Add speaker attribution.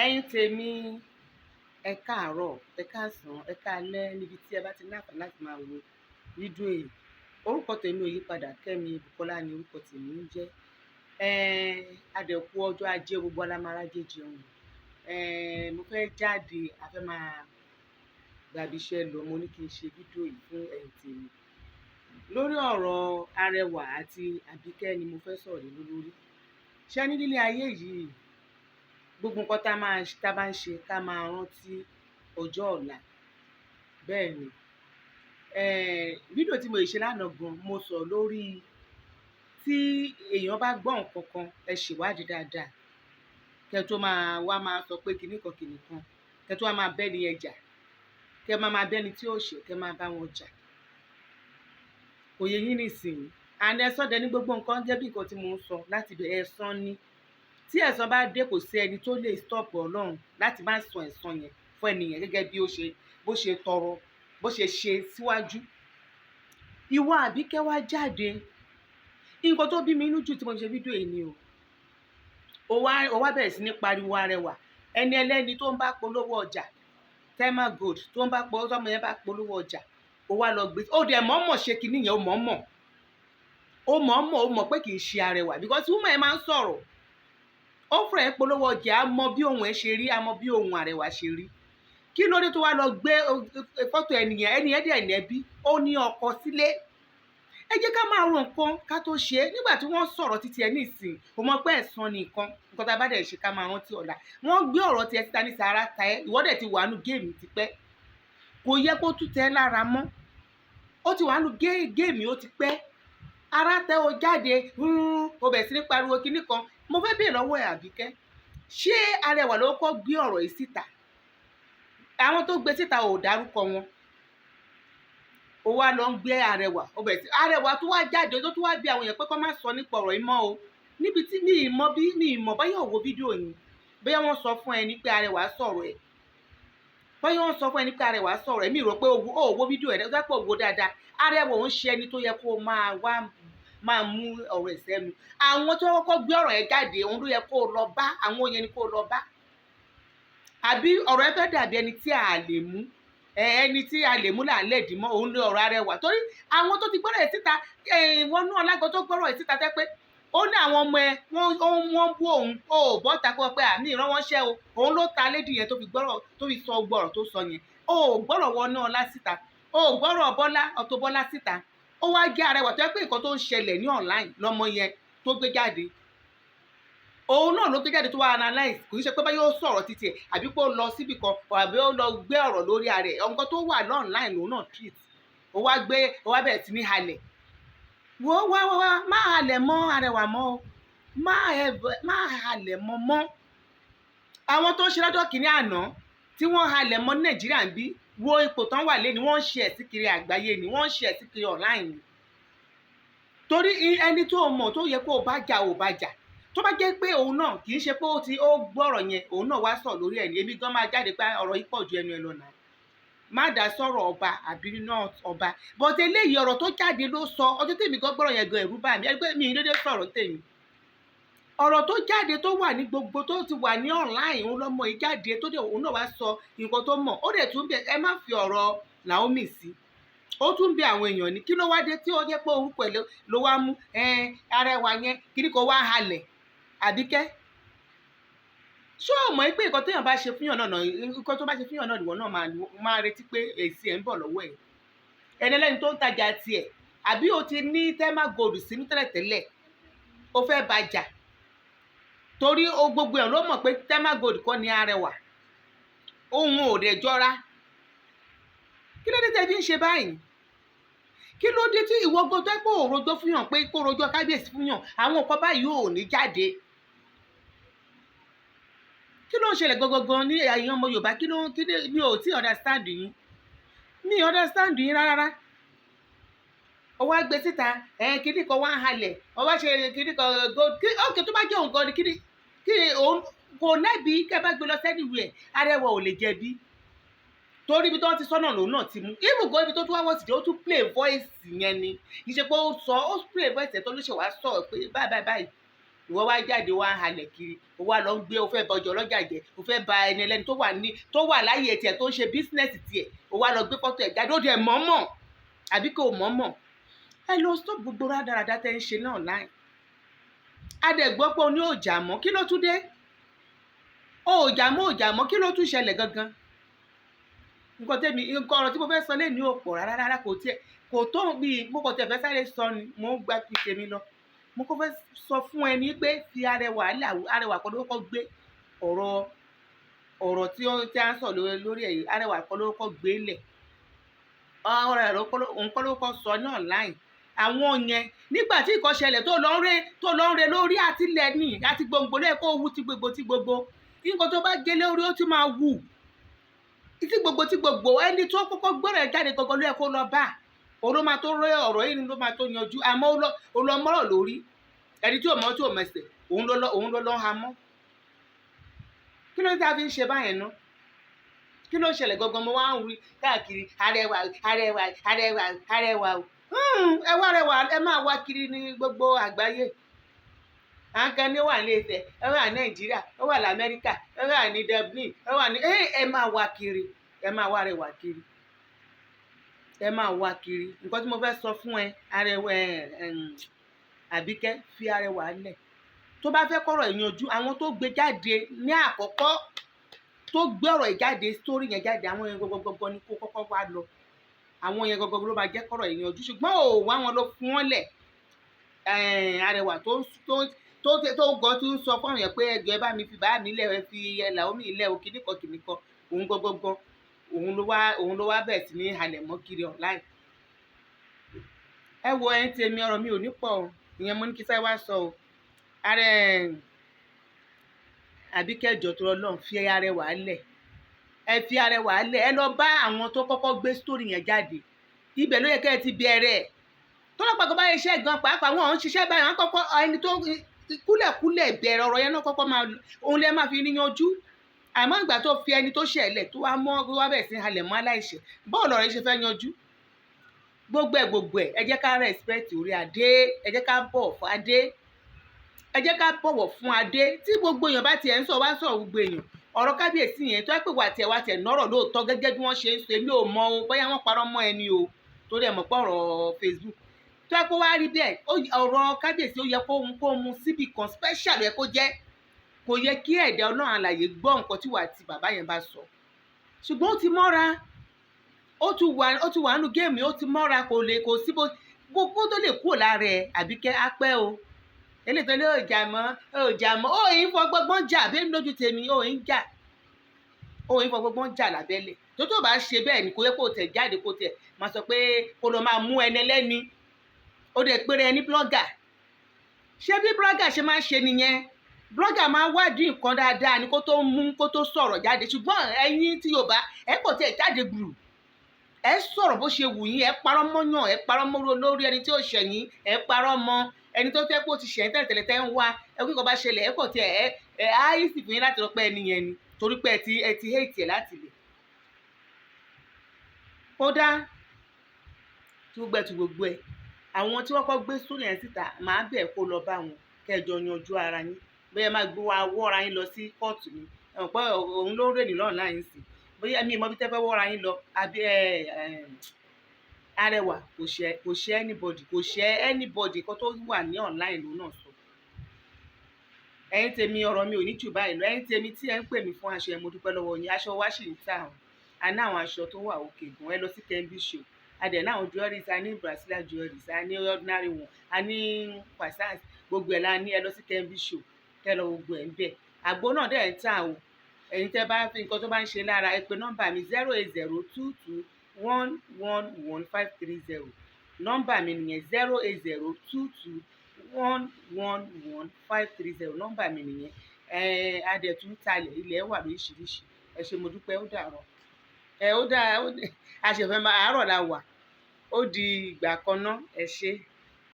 Speaker 1: Ẹ̀yin tèmi, ẹ káàárọ̀, ẹ káàsán, ẹ káalẹ́ níbi tí ẹ bá ti ní àǹfààní láti máa wo fídíò yìí. Orúkọ tèmi ò yí padà, Kẹ́mi Bùkọ́lá ni orúkọ tèmi ń jẹ́. Adẹ̀kú ọjọ́ ajé, gbogbo alámárájé jẹun. Mo fẹ́ jáde, a fẹ́ máa gbàbí iṣẹ́ lọ, mo ní kí n ṣe fídíò yìí fún ẹ̀yin tèmi. Lórí ọ̀rọ̀ Arẹwà àti Àbíkẹ́ ni mo fẹ́ sọ̀rọ̀ lórí. Ṣé ní nílé ayé yìí, gbogbo nǹkan tá a bá ń ṣe ká máa rántí ọjọ́ ọ̀la. Bẹ́ẹ̀ ni fídíò tí mo ṣe lánàá gan, mo sọ lórí tí èèyàn bá gbọ́ nǹkan kan, ẹ ṣèwádìí dáadáa kẹ́ tó máa sọ pé kinní kan kẹ́ tó máa bẹ́ni ẹ jà, kẹ́ máa bẹ́ni tí ó ṣe, kẹ́ máa bá wọn jà. Kò yé yín nísìnyí. And ẹ̀san dẹ̀ ní gbogbo nǹkan, jẹ́ bí nǹkan tí mo ń sọ láti bẹ̀ ẹ̀san ni. Tí ẹ̀san bá dé, kò sí ẹni tó lè stop Ọlọ́run láti má san ẹ̀san yẹn fún ẹnìyẹn gẹ́gẹ́ bí bó ṣe tọrọ, bó ṣe síwájú. Ìwọ Àbíkẹ́ wá jáde. Nǹkan tó bí mi inú jù tí mo ṣe fídíò yìí ni ó wá bẹ̀rẹ̀ sí ní pariwo Arẹwà. Ẹni ẹlẹ́ni tó ń bá polówó ọjà, Tema Gold tó ń bá ọmọ yẹn bá polówó ọjà, ó wá lọ gbé. Ó dẹ̀ mọ̀ọ́mọ̀ ṣe kinní yẹn, ó mọ̀ pé kì í ṣe Arẹwà because woman yẹn máa ń sọ̀rọ̀. Ó fẹ́ polówó ọjà, á mọ bí ohun ẹ̀ ṣe rí, á mọ bí ohun Arẹwà ṣe rí. Kí ló dé tó wá lọ gbé fọ́tò ẹnìyẹn dẹ̀ nẹ́bí, ó ní ọkọ sílé. Ẹ jẹ́ ká máa ro nǹkan ká tó ṣe é. Nígbà tí wọ́n sọ̀rọ̀ títí ẹ nísìn, ó mọ̀ pé ẹ̀san ni nǹkan tá a bá dẹ̀ ṣe ká máa rántí ọ̀la. Wọ́n gbé ọ̀rọ̀ tiẹ̀ síta ní sàárà ta ẹ́, ìwọ dẹ̀ ti wà nù géèmì tipẹ́. Kò yẹ kó tún tẹ́ lára mọ́. Ó ti wà nù géèmì ó ti pẹ́. Ara tẹ o jáde, o bẹ̀ sí ní pariwo kinní kan. Mo fẹ́ bèèrè lọ́wọ́ ẹ̀ Àbíkẹ́, ṣé Arẹwà ló kọ́ gbé ọ̀rọ̀ yìí síta? Àwọn tó gbé síta ò dárúkọ wọn. Ó wá lọ ń gbé Arẹwà, Arẹwà tó wá jáde tó wá bí àwọn èèyàn pé kó má sọ nípa ọ̀rọ̀ yìí mọ́ o. Níbi tí mi ìmọ̀ báyọ̀ wo fídíò yìí, bóyá wọ́n sọ fún ẹ ní pé Arẹwà sọ̀rọ̀ ẹ̀. Bóyá wọ́n sọ fún ẹ ní pé Arẹwà sọ̀rọ̀ ẹ̀, mi rò pé ó wo fídíò ẹ̀ dápọ̀ wo dáadáa. Arẹwà òun ṣe ẹni tó yẹ kó máa mú ọ̀rọ̀ ẹ̀ sẹ́nu. Àwọn tó kọ́kọ́ gbé ọ̀rọ̀ ẹ̀ jáde, òun ló yẹ kó lọ bá, àwọn yẹn ni kó lọ bá. Àbí ọ̀rọ̀ ẹ fẹ́ dàbí ẹni tí a lè mú, ẹni tí a lè mú là ń lẹ̀dí mọ́, òun ló ọ̀rọ̀ Arẹwà. Torí àwọn tó ti gbọ́rọ̀ ẹ̀ síta, wọ́n nú ọlágọ́ tó gbọ́rọ̀ ẹ̀ síta tẹ́ pé ó ní àwọn ọmọ ẹ wọ́n bú òun, ó bọ́ ta kó pé àmì ìran wọn ṣẹ́ o, òun ló ta lédì yẹn tó fi sọ gbọ́rọ̀ tó sọ yẹn. Ó gbọ́rọ̀ wọnú ọlá síta, ó gbọ́rọ̀ Auto Bola síta. Ó wá gé Arẹwà tó yẹ pé nǹkan tó ń ṣẹlẹ̀ ní online lọ́mọ yẹn tó gbé jáde. Òun náà ló gbé jáde tó wá analyze, kò ní ṣe pé bá yóò sọ̀rọ̀ títí ẹ̀ àbí pé ó lọ síbì kan àbí ó lọ gbé ọ̀rọ̀ lórí ara ẹ̀. Nǹkan tó wà online lòun náà treat. Ó wá bẹ̀rẹ̀ sí ní halẹ̀. Wá má halẹ̀ mọ́ Arẹwà mọ́ o. Má halẹ̀ mọ́. Àwọn tó ń ṣe lọ́jọ́ kìíní àná tí wọ́n halẹ̀ mọ́ Nàìjíríà ń bí, wo ipò tán wà lẹ́ni, wọ́n ń ṣe ẹ̀sìn kiri àgbáyé ni, wọ́n ń ṣe ẹ̀sìn kiri online ni. Torí ẹni tó mọ̀ tó yẹ kó bá jà ò bá jà. Tó bá jẹ́ pé òun náà kì í ṣe pé ó gbọ́rọ̀ yẹn, òun náà wá sọ̀ lórí ẹ̀ ní, èmi gan máa jáde pé ọ̀rọ̀ yìí pọ̀ ju ẹnu ẹ lọ nà. Má dá sọ̀rọ̀ ọba àbí náà ọba. But eléyìí ọ̀rọ̀ tó jáde ló sọ. Ọjọ́ tèmi gan gbọ́rọ̀ yẹn gan ẹ̀rù bà mí. Ẹgbẹ́ mi dédé sọ̀rọ̀ tèmi. Ọ̀rọ̀ tó jáde tó wà ní gbogbo tó ti wà ní online, òun lọ́mọ yìí jáde tó dẹ̀ òun náà wá sọ nǹkan tó mọ̀. Ó dẹ̀ tún bẹ̀ ẹ má fi ọ̀rọ̀ Naomi sí. Ó tún bí àwọn èèyàn ní kí ló wá dé tí ó jẹ́ pé orúkọ ẹ̀ ló wá mú Arẹwà yẹn kí ni kò wá halẹ̀. Àbíkẹ́, ṣé o mọ̀ pé nǹkan téèyàn bá ṣe fúnyàn náà, nǹkan tó bá ṣe fúnyàn náà ìwọ náà máa retí pé èsì ẹ̀ ń bọ̀ lọ́wọ́ ẹ̀. Ẹni ẹlẹ́ni tó ń tajà tiẹ̀, àbí o ti ní Tema Gold sínú tẹ́lẹ̀tẹ́lẹ̀, o fẹ́ bàjà torí gbogbo ẹ̀ ló mọ̀ pé Tema Gold kọ́ ni Arẹwà, òun ò dẹ̀ jọra. Kí ló dé tẹ́ fi ń ṣe báyìí? Kí ló dé tí ìwọ gbọ́dọ̀ pé òrojọ́ fúnyàn pé kó rojọ́ kábíyèsí fúnyàn, àwọn nǹkan báyìí ò ní jáde? Kí ló ń ṣẹlẹ̀ gangan ní ẹ̀yin ọmọ Yorùbá? Mi ò tí understand yín. Mi understand yín rárá. Ó wá gbé síta, kíní kan wá halẹ̀, ó wá ṣe kíní kan gold. Ókè tó bá jẹ́ òun gan ni kí òun kò lẹ́bi kẹ́ bá gbé lọ anywhere, Arẹwà ò lè jẹ̀bi. Torí ibi tó ti sọ́nà lòun náà ti mú. Even go ibi tó tún wá wọ́n sì jẹ́ ó tún play voice yẹn ni. Kì í ṣe pé ó play voice ẹ̀ tó ló ṣe wá sọ pé báyìí. ìwọ wá jáde wá halẹ̀ kiri o wá lọ ń gbé o fẹ́ ba ọjà ọlọ́jà jẹ́ o fẹ́ ba ẹni ẹlẹ́ni tó wà láyé tiẹ̀ tó ń ṣe bísínẹ́sì tiẹ̀ o wá lọ gbé fọ́tò ẹ̀ jáde ó dẹ̀ mọ̀ọ́mọ̀ àbí kò mọ̀ọ́mọ̀. ẹ lọ stop gbogbo rádaràdá tẹ́ ń ṣe náà láì adẹ̀gbọ́ pé o ní òjà mọ́ kí ló tún dé òjà mọ́ kí ló tún ṣẹlẹ̀ gangan. nǹkan ọ̀rọ̀ tí mo fẹ́ sọ lé ní òpò rárá kò tó bí mo kàn tẹ̀ fẹ́ sáré sọ ni mo ń gba fi tèmi lọ. mo kọ́ fẹ́ sọ fún ẹni pé fi arẹwà kọ́ ló kọ́ gbé ọ̀rọ̀ tí a ń sọ lórí ẹ̀yìn arẹwà kọ́ ló kọ́ gbé lẹ̀ ọ̀rọ̀ ẹ̀rọ nǹkan ló kọ́ sọ ní online. àwọn yẹn nígbà tí nǹkan ṣẹlẹ̀ tó lọ ń re lórí àtìlẹ̀ ní àti gbòǹgbò lẹ́ẹ̀ kó wú ti gbogbo nǹkan tó bá gé lórí ó ti máa wù tí gbogbo ẹni tó kọ́kọ́ gbọ́rọ̀ ẹ̀ jáde gbogbo ló yẹ kó lọ bá òun ló máa tó rẹ ọ̀rọ̀ yìí ló máa tó yanjú àmọ́ ó lọ mọ́rọ̀ lórí ẹni tí ò mọ̀ tí ò mẹsẹ̀ òun ló lọ́ ha mọ́. kí ló ń tá a fi ń ṣe báyẹn ná kí ló ń ṣẹlẹ̀ gangan mo wá ń rí káàkiri arẹwà o ẹ wá rẹwà ẹ máa wá kiri ní gbogbo àgbáyé. àwọn kan ní ó wà ní Ifẹ̀ ó wà ní Nàìjíríà ó wà lamẹ́ríkà ó wà ní Dublin ó wà ní ẹ máa wá kiri ẹ máa wá rẹwà kiri ẹ máa wá kiri. nǹkan tí mo fẹ́ sọ fún ẹ arẹwà Àbíkẹ́ fi arẹwà lẹ̀ tó bá fẹ́ kọ́rọ̀ ìyanjú àwọn tó gbé jáde ní àkọ́kọ́ tó gbé ọ̀rọ̀ ìjáde sórí yẹn jáde àwọn yẹn gbogbo ni kó kọ́kọ́ wá lọ àwọn yẹn gbogbo ló máa jẹ́ kọ́rọ̀ ìyanjú ṣùgbọ́n ò wá wọn lọ fún wọn lẹ̀ arẹwà tó gan tó ń sọ fún àwọn yẹn pé ẹjọ́ ẹ bá mi fi bá mi lẹ̀ ẹ fi Naomi lẹ̀ o kìnnìkan òun gbogbo òun ló wá bẹ̀rẹ̀ sí ní halẹ̀ mọ́ kiri online. ẹ wo ẹyin tèmi ọ̀rọ̀ mi ò ní pọ̀ o ìyẹn mo ní kí sáyé wá sọ o ààrẹ Àbíkẹ́ jọ̀ọ́ tó Ọlọ́run fi arẹwà lẹ̀ ẹ fi arẹwà lẹ̀ ẹ lọ bá àwọn tó kọ́kọ́ gbé sítórì yẹn jáde ibẹ̀ ló yẹ kẹ́ ẹ ti bẹ̀rẹ̀ tọ́lọ́pàá kò bá yẹ iṣẹ́ gan pàápàá wọn ò ń ṣiṣẹ́ báyìí wọn kọ́kọ́ ẹni tó kúlẹ̀kúlẹ̀ bẹ̀rẹ̀ ọ̀rọ̀ yẹn náà kọ́kọ́ máa òun lẹ́ máa fi níyanjú àmọ́ ìgbà tó fi ẹni tó ṣẹlẹ̀ tó wá bẹ̀rẹ̀ sí halẹ̀ mọ́ aláìṣẹ̀ bọ́ọ̀lù ọ̀rọ̀ yìí ṣe fẹ́ yanjú gbogbo ẹ̀ ẹ jẹ́ ká respect orí adé ẹ jẹ́ ká bọ̀wọ̀ fún adé ẹ jẹ́ ká bọ̀wọ̀ fún adé tí gbogbo èèyàn bá tiẹ̀ ń sọ wá sọ gbogbo èèyàn ọ̀rọ̀ kábíyèsí yẹn tó ẹ́ pé wà tiẹ̀ nọ́rọ̀ lóòótọ́ gẹ́gẹ́ bí wọ́n ṣe ń sọ èmi ò mọ o bóyá wọ́n parọ́ mọ́ ẹni o torí ẹ̀ mọ̀ pé ọ̀rọ̀ Facebook tó ẹ́ pé wá rí bẹ́ẹ̀ ọ̀rọ̀ kábíyèsí ó yẹ kó mu síbì kan special yẹ kó jẹ́ kò yẹ kí ẹ̀dá Ọlọ́run àlàyé gbọ́ nǹkan tí wà tí bàbá yẹn bá sọ ṣùgbọ́n ó ti mọ́ra ó ti wà nínú géèmù ó ti mọ́ra kò sí gbogbo tó lè kúrò lára ẹ̀ Àbíkẹ́ á pẹ́ o eléyìí tó lé òjà mọ́ òyìn fọgbọ́gbọ́n jà bẹ́ẹ̀ lójú tèmi òyìn fọgbọ́gbọ́n jà lábẹ́lẹ̀ tó bá ṣe bẹ́ẹ̀ ni kò yẹ kó tẹ̀ jáde kó tẹ̀ máa sọ pé kó lọ máa mú ẹni ẹlẹ́ni ó dẹ̀ péré ẹni blogger ṣé bí blogger ṣe máa ń ṣe nìyẹn blogger máa wádìí nǹkan dáadáa ni kó tó sọ̀rọ̀ jáde ṣùgbọ́n ẹ̀yin tí Yorùbá ẹ kò tẹ̀ jáde gbùrù ẹ sọ̀rọ̀ bó ṣe wù yín ẹ parọ́ mọ́yàn ẹ parọ́ mọ́ lórí ẹni tí ó ṣẹ̀yìn ẹ parọ́ mọ́ ẹni tó tẹ́ pé ó ti ṣẹ̀yìn tẹ́lẹ̀tẹ́lẹ̀ tẹ́ ń wá ẹ kí nǹkan bá ṣẹlẹ̀ ẹ kò tiẹ̀ ẹ áyí sì fún yín láti rọpẹ́ ẹni yẹn ni torí pé ẹ ti hate ẹ láti lè. kódà tí gbogbo ẹ àwọn tí wọ́n kọ́ gbé sórí ẹ̀ síta máa bẹ̀ kó lọ bá wọn kẹjọ yanjú ara yín bóyá máa gbé wa wọ́ra yín lọ sí kóòtù ni ẹ̀wọ̀n pé òun ló ń rè ní lọ́nà láyé sí bóyá mi ìmọ̀ bí tẹ́ fẹ́ wọ́ra yín lọ àbí arẹwà kò ṣe anybody kan tó wà ní online ló náà sọ. ẹ̀yin tèmi ọ̀rọ̀ mi ò ní jù báyìí lọ ẹ̀yin tèmi tí ẹ ń pè mí fún aṣọ ẹ mo dúpẹ́ lọ́wọ́ yín aṣọ wa ṣì ń tà ọ́ a ní àwọn aṣọ tó wà òkè gan ẹ lọ sí Kembi Show a dẹ̀ náà jewelries a ní Brazilian jewelries a ní ordinary one a ní Passat gbogbo ẹ̀ la ní ẹ lọ sí Kembi Show kẹ́ lọ gbogbo ẹ̀ ń bẹ̀ àgbo náà dẹ̀ ń tà ọ́ ẹ̀yin tẹ́ bá fi nǹkan tó bá ń ṣe lára ẹ pè nọ́mbà mi 08022111530 nọ́mbà mi nìyẹn 08022111530 nọ́mbà mi nìyẹn adẹ̀tún talẹ̀ ilẹ̀ wà lóríṣiríṣi ẹ ṣé mo dúpẹ́ ó dàárọ̀ ó dà àṣẹfẹ́ àárọ̀ la wà ó di ìgbà kan náà ẹ ṣé.